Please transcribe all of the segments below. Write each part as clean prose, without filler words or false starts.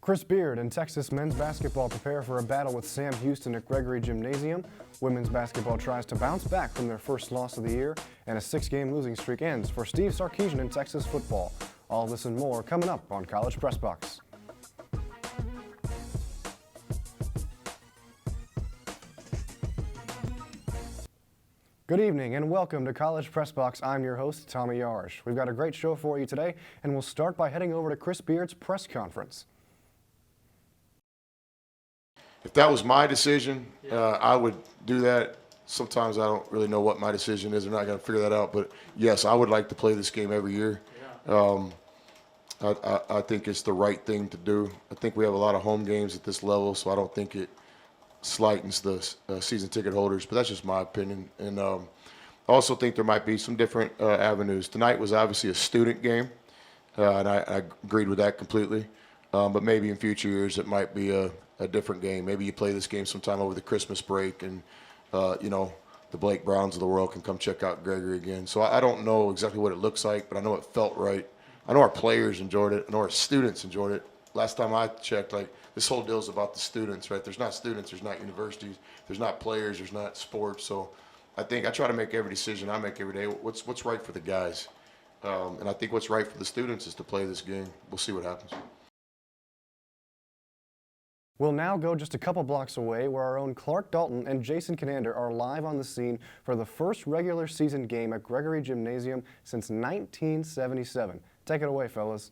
Chris Beard and Texas men's basketball prepare for a battle with Sam Houston at Gregory Gymnasium. Women's basketball tries to bounce back from their first loss of the year, and a 6-game losing streak ends for Steve Sarkisian in Texas football. All this and more coming up on College Press Box. Good evening and welcome to College Press Box. I'm your host, Tommy Yarrish. We've got a great show for you today, and we'll start by heading over to Chris Beard's press conference. If that was my decision, I would do that. Sometimes I don't really know what my decision is. I'm not going to figure that out. But, yes, I would like to play this game every year. I think it's the right thing to do. I think we have a lot of home games at this level, so I don't think it slightens the season ticket holders. But that's just my opinion. And I also think there might be some different avenues. Tonight was obviously a student game, and I agreed with that completely. But maybe in future years it might be a different game. Maybe you play this game sometime over the Christmas break, and the Blake Browns of the world can come check out Gregory again. So I don't know exactly what it looks like, but I know it felt right. I know our players enjoyed it. I know our students enjoyed it. Last time I checked, this whole deal is about the students, right? There's not students, there's not universities, there's not players, there's not sports. So I think I try to make every decision I make every day. What's right for the guys? And I think what's right for the students is to play this game. We'll see what happens. We'll now go just a couple blocks away where our own Clark Dalton and Jason Kinander are live on the scene for the first regular season game at Gregory Gymnasium since 1977. Take it away, fellas.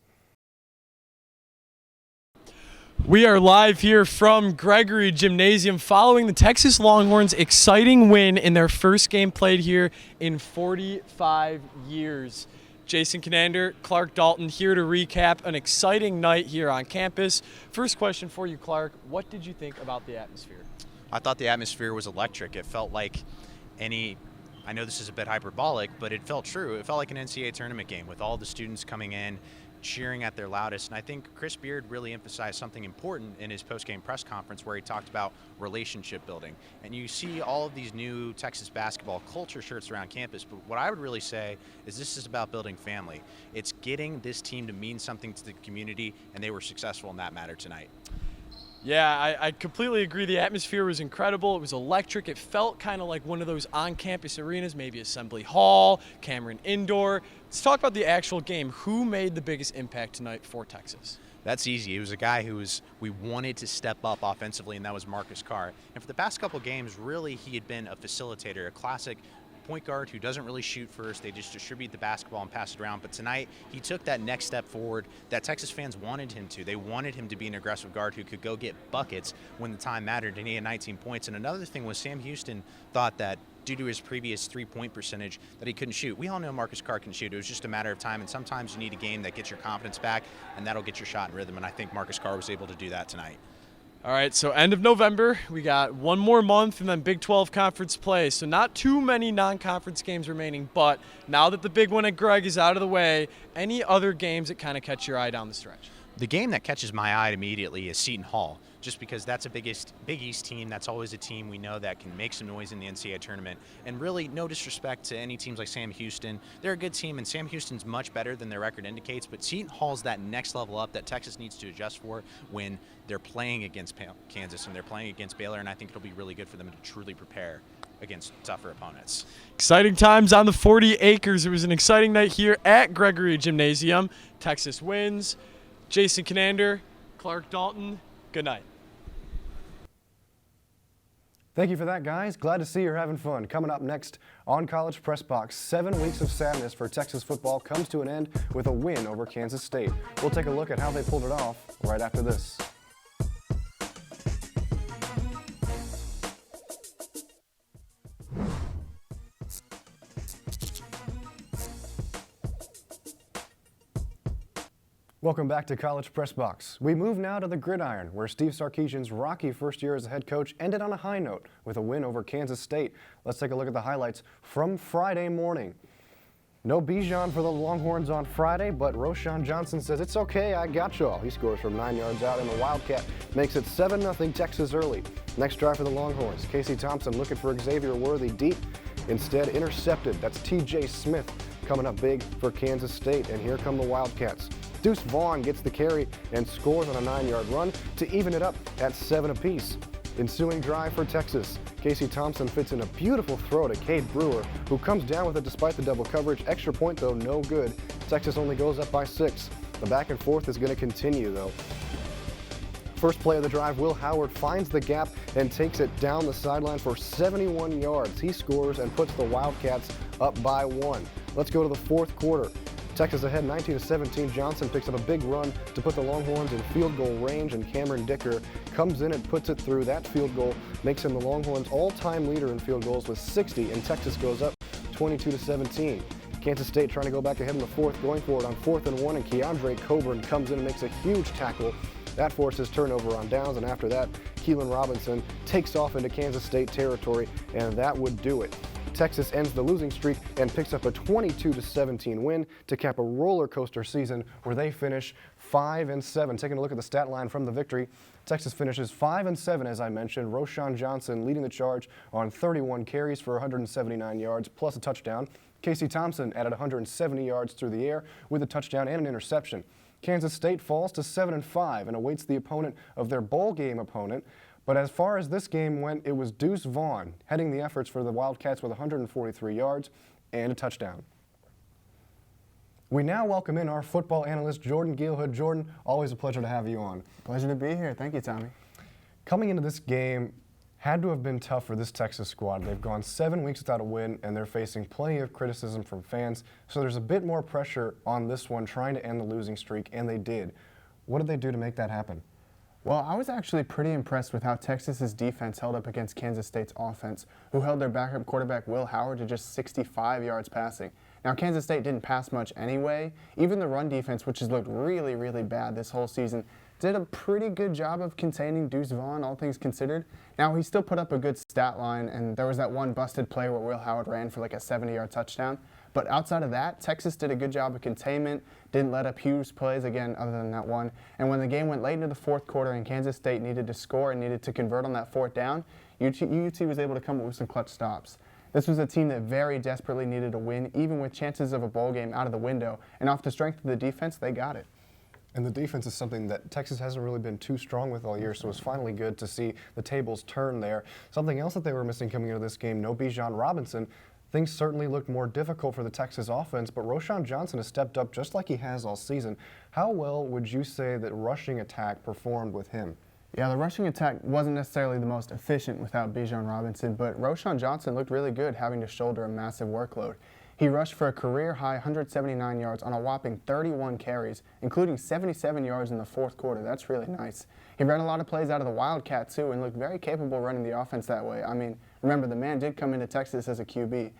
We are live here from Gregory Gymnasium following the Texas Longhorns' exciting win in their first game played here in 45 years. Jason Kinander, Clark Dalton here to recap an exciting night here on campus. First question for you, Clark. What did you think about the atmosphere? I thought the atmosphere was electric. It felt like I know this is a bit hyperbolic, but it felt true. It felt like an NCAA tournament game with all the students coming in, cheering at their loudest. And I think Chris Beard really emphasized something important in his post-game press conference where he talked about relationship building. And you see all of these new Texas basketball culture shirts around campus, but what I would really say is this is about building family. It's getting this team to mean something to the community, and they were successful in that matter tonight. Yeah, I completely agree. The atmosphere was incredible. It was electric. It felt kind of like one of those on-campus arenas, maybe Assembly Hall, Cameron Indoor. Let's talk about the actual game. Who made the biggest impact tonight for Texas? That's easy. It was a guy we wanted to step up offensively, and that was Marcus Carr. And for the past couple games, really, he had been a facilitator, a classic point guard who doesn't really shoot first. They just distribute the basketball and pass it around. But tonight, he took that next step forward that Texas fans wanted him to. They wanted him to be an aggressive guard who could go get buckets when the time mattered, and he had 19 points. And another thing was Sam Houston thought that due to his previous three-point percentage that he couldn't shoot. We all know Marcus Carr can shoot. It was just a matter of time, and sometimes you need a game that gets your confidence back, and that'll get your shot in rhythm. And I think Marcus Carr was able to do that tonight. All right, so end of November, we got one more month and then Big 12 conference play. So not too many non-conference games remaining, but now that the big one at Greg is out of the way, any other games that kind of catch your eye down the stretch? The game that catches my eye immediately is Seton Hall, just because that's a Big East team. That's always a team we know that can make some noise in the NCAA tournament. And really, no disrespect to any teams like Sam Houston. They're a good team, and Sam Houston's much better than their record indicates, but Seton Hall's that next level up that Texas needs to adjust for when they're playing against Kansas and they're playing against Baylor, and I think it'll be really good for them to truly prepare against tougher opponents. Exciting times on the 40 acres. It was an exciting night here at Gregory Gymnasium. Texas wins. Jason Kinander, Clark Dalton, good night. Thank you for that, guys. Glad to see you're having fun. Coming up next on College Press Box, 7 weeks of sadness for Texas football comes to an end with a win over Kansas State. We'll take a look at how they pulled it off right after this. Welcome back to College Press Box. We move now to the gridiron, where Steve Sarkisian's rocky first year as a head coach ended on a high note with a win over Kansas State. Let's take a look at the highlights from Friday morning. No Bijan for the Longhorns on Friday, but Roschon Johnson says, "It's okay, I got y'all." He scores from 9 yards out, and the Wildcat makes it 7-0 Texas early. Next drive for the Longhorns. Casey Thompson looking for Xavier Worthy deep. Instead, intercepted. That's TJ Smith coming up big for Kansas State, and here come the Wildcats. Deuce Vaughn gets the carry and scores on a 9-yard run to even it up at 7 apiece. Ensuing drive for Texas. Casey Thompson fits in a beautiful throw to Cade Brewer, who comes down with it despite the double coverage. Extra point, though, no good. Texas only goes up by 6. The back and forth is going to continue, though. First play of the drive, Will Howard finds the gap and takes it down the sideline for 71 yards. He scores and puts the Wildcats up by 1. Let's go to the fourth quarter. Texas ahead 19-17. Johnson picks up a big run to put the Longhorns in field goal range, and Cameron Dicker comes in and puts it through. That field goal makes him the Longhorns' all-time leader in field goals with 60, and Texas goes up 22-17. Kansas State trying to go back ahead in the fourth, going for it on 4th and 1, and Keandre Coburn comes in and makes a huge tackle. That forces turnover on downs, and after that, Keelan Robinson takes off into Kansas State territory, and that would do it. Texas ends the losing streak and picks up a 22-17 win to cap a roller coaster season where they finish 5-7. Taking a look at the stat line from the victory, Texas finishes 5-7, as I mentioned. Roschon Johnson leading the charge on 31 carries for 179 yards plus a touchdown. Casey Thompson added 170 yards through the air with a touchdown and an interception. Kansas State falls to 7-5 and awaits the opponent of their bowl game opponent. But as far as this game went, it was Deuce Vaughn heading the efforts for the Wildcats with 143 yards and a touchdown. We now welcome in our football analyst, Jordan Geelhoed. Jordan, always a pleasure to have you on. Pleasure to be here. Thank you, Tommy. Coming into this game, had to have been tough for this Texas squad. They've gone 7 weeks without a win, and they're facing plenty of criticism from fans. So there's a bit more pressure on this one, trying to end the losing streak, and they did. What did they do to make that happen? Well, I was actually pretty impressed with how Texas's defense held up against Kansas State's offense, who held their backup quarterback Will Howard to just 65 yards passing. Now, Kansas State didn't pass much anyway. Even the run defense, which has looked really, really bad this whole season, did a pretty good job of containing Deuce Vaughn, all things considered. Now, he still put up a good stat line, and there was that one busted play where Will Howard ran for like a 70-yard touchdown. But outside of that, Texas did a good job of containment, didn't let up huge plays again other than that one. And when the game went late into the fourth quarter and Kansas State needed to score and needed to convert on that fourth down, UT was able to come up with some clutch stops. This was a team that very desperately needed a win, even with chances of a bowl game out of the window. And off the strength of the defense, they got it. And the defense is something that Texas hasn't really been too strong with all year, so it's finally good to see the tables turn there. Something else that they were missing coming into this game, no Bijan Robinson. Things certainly looked more difficult for the Texas offense, but Roschon Johnson has stepped up just like he has all season. How well would you say that rushing attack performed with him? Yeah, the rushing attack wasn't necessarily the most efficient without Bijan Robinson, but Roschon Johnson looked really good having to shoulder a massive workload. He rushed for a career-high 179 yards on a whopping 31 carries, including 77 yards in the fourth quarter. That's really nice. He ran a lot of plays out of the Wildcat, too, and looked very capable running the offense that way. I mean, remember, the man did come into Texas as a QB.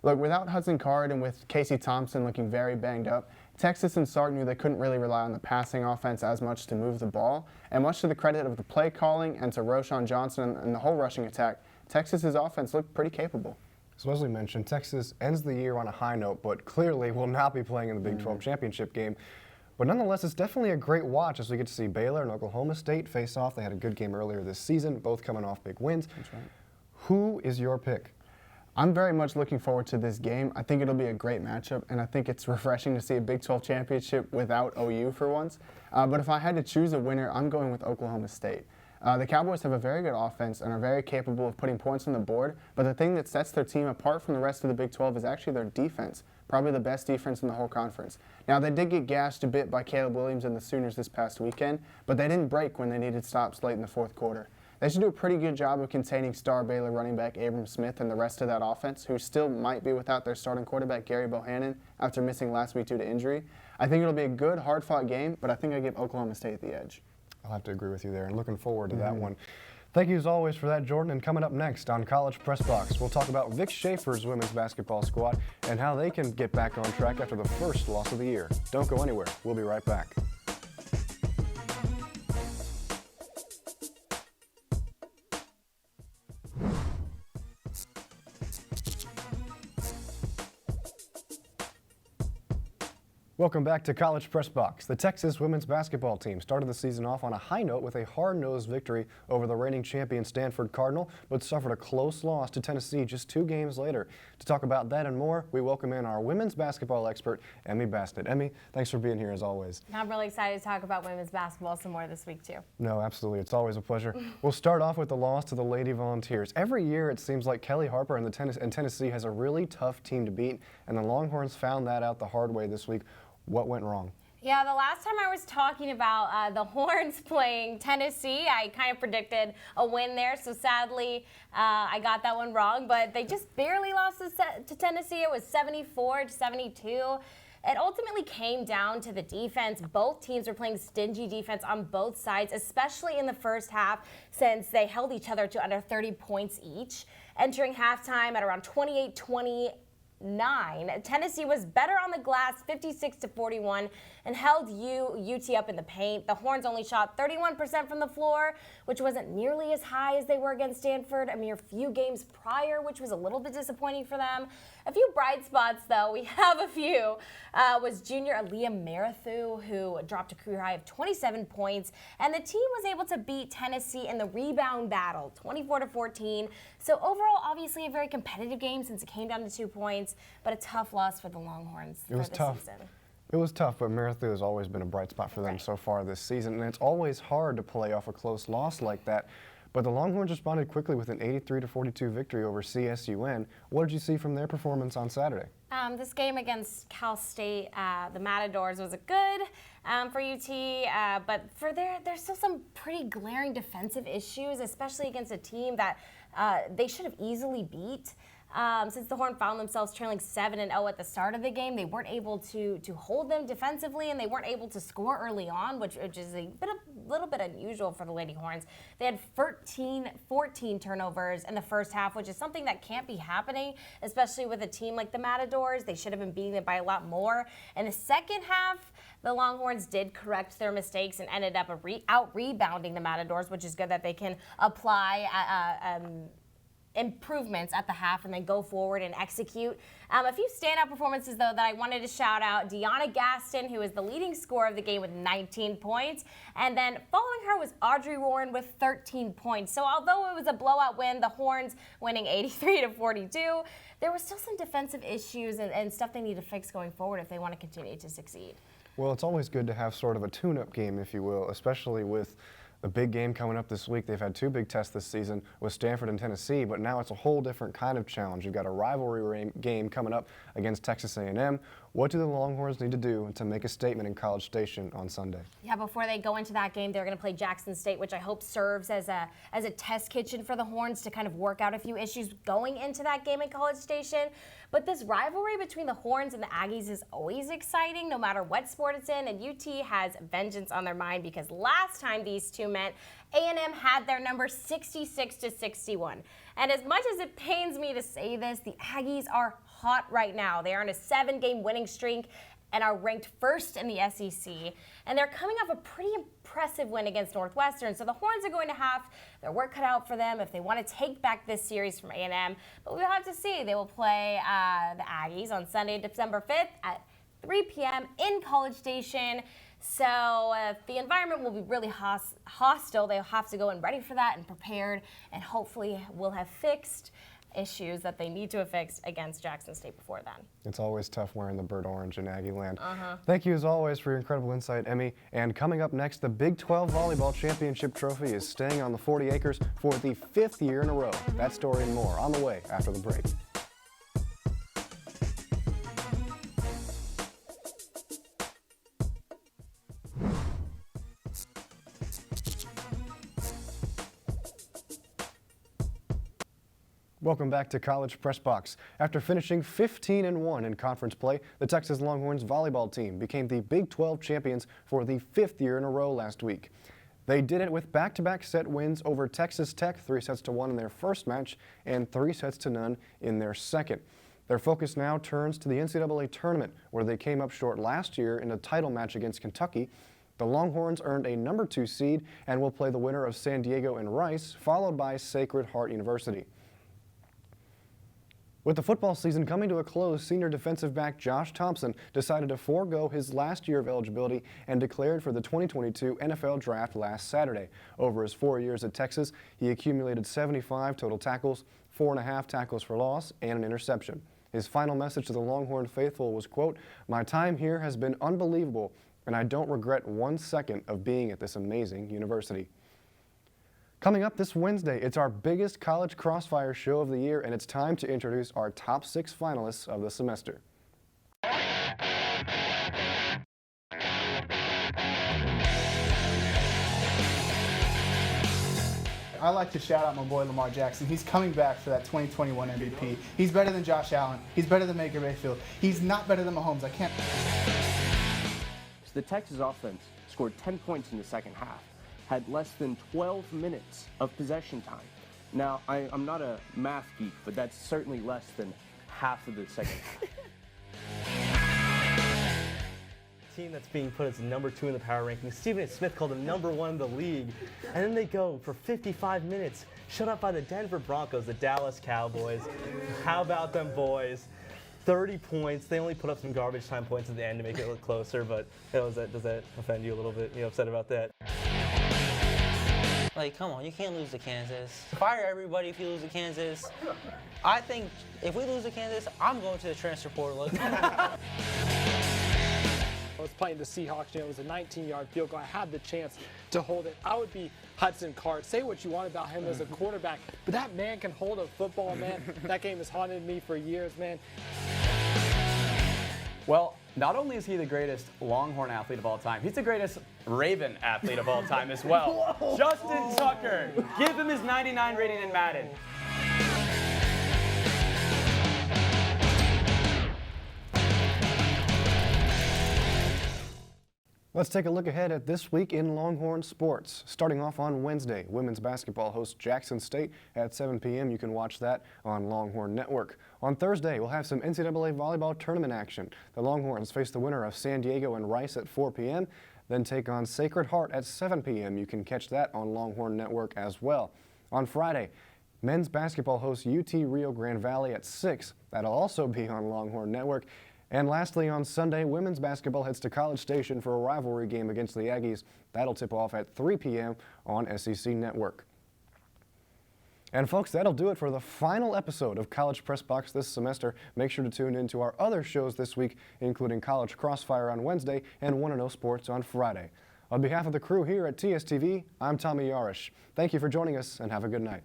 Look, without Hudson Card and with Casey Thompson looking very banged up, Texas and Sark knew they couldn't really rely on the passing offense as much to move the ball, and much to the credit of the play calling and to Roschon Johnson and the whole rushing attack, Texas's offense looked pretty capable. So as we mentioned, Texas ends the year on a high note, but clearly will not be playing in the Big 12 championship game. But nonetheless, it's definitely a great watch as we get to see Baylor and Oklahoma State face off. They had a good game earlier this season, both coming off big wins. That's right. Who is your pick? I'm very much looking forward to this game. I think it'll be a great matchup, and I think it's refreshing to see a Big 12 championship without OU for once. But if I had to choose a winner, I'm going with Oklahoma State. The Cowboys have a very good offense and are very capable of putting points on the board, but the thing that sets their team apart from the rest of the Big 12 is actually their defense, probably the best defense in the whole conference. Now, they did get gashed a bit by Caleb Williams and the Sooners this past weekend, but they didn't break when they needed stops late in the fourth quarter. They should do a pretty good job of containing star Baylor running back Abram Smith and the rest of that offense, who still might be without their starting quarterback Gary Bohannon after missing last week due to injury. I think it'll be a good, hard-fought game, but I think I give Oklahoma State the edge. I'll have to agree with you there, and looking forward to that one. Thank you as always for that, Jordan. And coming up next on College Press Box, we'll talk about Vic Schaefer's women's basketball squad and how they can get back on track after the first loss of the year. Don't go anywhere. We'll be right back. Welcome back to College Press Box. The Texas women's basketball team started the season off on a high note with a hard-nosed victory over the reigning champion Stanford Cardinal, but suffered a close loss to Tennessee just 2 games later. To talk about that and more, we welcome in our women's basketball expert, Emme Basnett. Emme, thanks for being here as always. I'm really excited to talk about women's basketball some more this week too. No, absolutely. It's always a pleasure. We'll start off with the loss to the Lady Volunteers. Every year it seems like Kelly Harper and Tennessee has a really tough team to beat, and the Longhorns found that out the hard way this week. What went wrong? Yeah, the last time I was talking about the Horns playing Tennessee, I kind of predicted a win there. So sadly, I got that one wrong. But they just barely lost to Tennessee. It was 74-72. It ultimately came down to the defense. Both teams were playing stingy defense on both sides, especially in the first half, since they held each other to under 30 points each. Entering halftime at around 28-29, Tennessee was better on the glass, 56-41, and held UT up in the paint. The Horns only shot 31% from the floor, which wasn't nearly as high as they were against Stanford a mere few games prior, which was a little bit disappointing for them. A few bright spots, though, we have a few, was junior Aaliyah Marathu, who dropped a career high of 27 points, and the team was able to beat Tennessee in the rebound battle, 24-14. So overall, obviously a very competitive game since it came down to 2 points, but a tough loss for the Longhorns for this season. It was tough, but Marathu has always been a bright spot for them so far this season, and it's always hard to play off a close loss like that. But the Longhorns responded quickly with an 83-42 victory over CSUN. What did you see from their performance on Saturday? This game against Cal State, the Matadors, was good for UT, but there's still some pretty glaring defensive issues, especially against a team that they should have easily beat. Since the Horns found themselves trailing 7-0 at the start of the game, they weren't able to hold them defensively, and they weren't able to score early on, which is a little bit unusual for the Lady Horns. They had 14 turnovers in the first half, which is something that can't be happening, especially with a team like the Matadors. They should have been beating them by a lot more. In the second half, the Longhorns did correct their mistakes and ended up out-rebounding the Matadors, which is good that they can apply improvements at the half and then go forward and execute. A few standout performances, though, that I wanted to shout out. Deanna Gaston, who is the leading scorer of the game with 19 points. And then following her was Audrey Warren with 13 points. So although it was a blowout win, the Horns winning 83-42, there was still some defensive issues and stuff they need to fix going forward if they want to continue to succeed. Well, it's always good to have sort of a tune-up game, if you will, especially with the big game coming up this week. They've had 2 big tests this season with Stanford and Tennessee, but now it's a whole different kind of challenge. You've got a rivalry game coming up against Texas A&M. What do the Longhorns need to do to make a statement in College Station on Sunday? Yeah, before they go into that game, they're going to play Jackson State, which I hope serves as a test kitchen for the Horns to kind of work out a few issues going into that game in College Station. But this rivalry between the Horns and the Aggies is always exciting, no matter what sport it's in, and UT has vengeance on their mind because last time these two met, A&M had their number 66-61. And as much as it pains me to say this, the Aggies are hot right now. They are on a 7-game winning streak and are ranked first in the SEC. And they're coming off a pretty impressive win against Northwestern. So the Horns are going to have their work cut out for them if they want to take back this series from A&M. But we'll have to see. They will play the Aggies on Sunday, December 5th at 3 p.m. in College Station. So the environment will be really hostile. They'll have to go in ready for that and prepared, and hopefully will have fixed issues that they need to have fixed against Jackson State before then. It's always tough wearing the burnt orange in Aggie land. Thank you as always for your incredible insight, Emme. And coming up next, the Big 12 Volleyball Championship Trophy is staying on the 40 acres for the 5th year in a row. That story and more on the way after the break. Welcome back to College Press Box. After finishing 15-1 in conference play, the Texas Longhorns volleyball team became the Big 12 champions for the 5th year in a row last week. They did it with back-to-back set wins over Texas Tech, 3-1 in their first match and 3-0 in their second. Their focus now turns to the NCAA tournament, where they came up short last year in a title match against Kentucky. The Longhorns earned a number 2 seed and will play the winner of San Diego and Rice, followed by Sacred Heart University. With the football season coming to a close, senior defensive back Josh Thompson decided to forego his last year of eligibility and declared for the 2022 NFL Draft last Saturday. Over his 4 years at Texas, he accumulated 75 total tackles, 4.5 tackles for loss, and an interception. His final message to the Longhorn faithful was, quote, "My time here has been unbelievable, and I don't regret 1 second of being at this amazing university." Coming up this Wednesday, it's our biggest college crossfire show of the year, and it's time to introduce our top 6 finalists of the semester. I like to shout out my boy Lamar Jackson. He's coming back for that 2021 MVP. He's better than Josh Allen. He's better than Baker Mayfield. He's not better than Mahomes. I can't. So the Texas offense scored 10 points in the second half, had less than 12 minutes of possession time. Now, I'm not a math geek, but that's certainly less than half of the second half. Team that's being put as number 2 in the power rankings. Stephen A. Smith called them number 1 in the league. And then they go for 55 minutes, shut up by the Denver Broncos, the Dallas Cowboys. How about them boys? 30 points. They only put up some garbage time points at the end to make it look closer, but does that offend you a little bit? You upset about that? Like, come on, you can't lose to Kansas. Fire everybody if you lose to Kansas. I think if we lose to Kansas, I'm going to the transfer portal. I was playing the Seahawks, it was a 19-yard field goal. I had the chance to hold it. I would be Hudson Card. Say what you want about him as a quarterback, but that man can hold a football, man. That game has haunted me for years, man. Well, not only is he the greatest Longhorn athlete of all time, he's the greatest Raven athlete of all time as well. Justin Tucker, give him his 99 rating in Madden. Let's take a look ahead at this week in Longhorn sports. Starting off on Wednesday, women's basketball hosts Jackson State at 7 p.m. You can watch that on Longhorn Network. On Thursday, we'll have some NCAA volleyball tournament action. The Longhorns face the winner of San Diego and Rice at 4 p.m., then take on Sacred Heart at 7 p.m. You can catch that on Longhorn Network as well. On Friday, men's basketball hosts UT Rio Grande Valley at 6. That'll also be on Longhorn Network. And lastly, on Sunday, women's basketball heads to College Station for a rivalry game against the Aggies. That'll tip off at 3 p.m. on SEC Network. And folks, that'll do it for the final episode of College Press Box this semester. Make sure to tune in to our other shows this week, including College Crossfire on Wednesday and Want to Know Sports on Friday. On behalf of the crew here at TSTV, I'm Tommy Yarrish. Thank you for joining us and have a good night.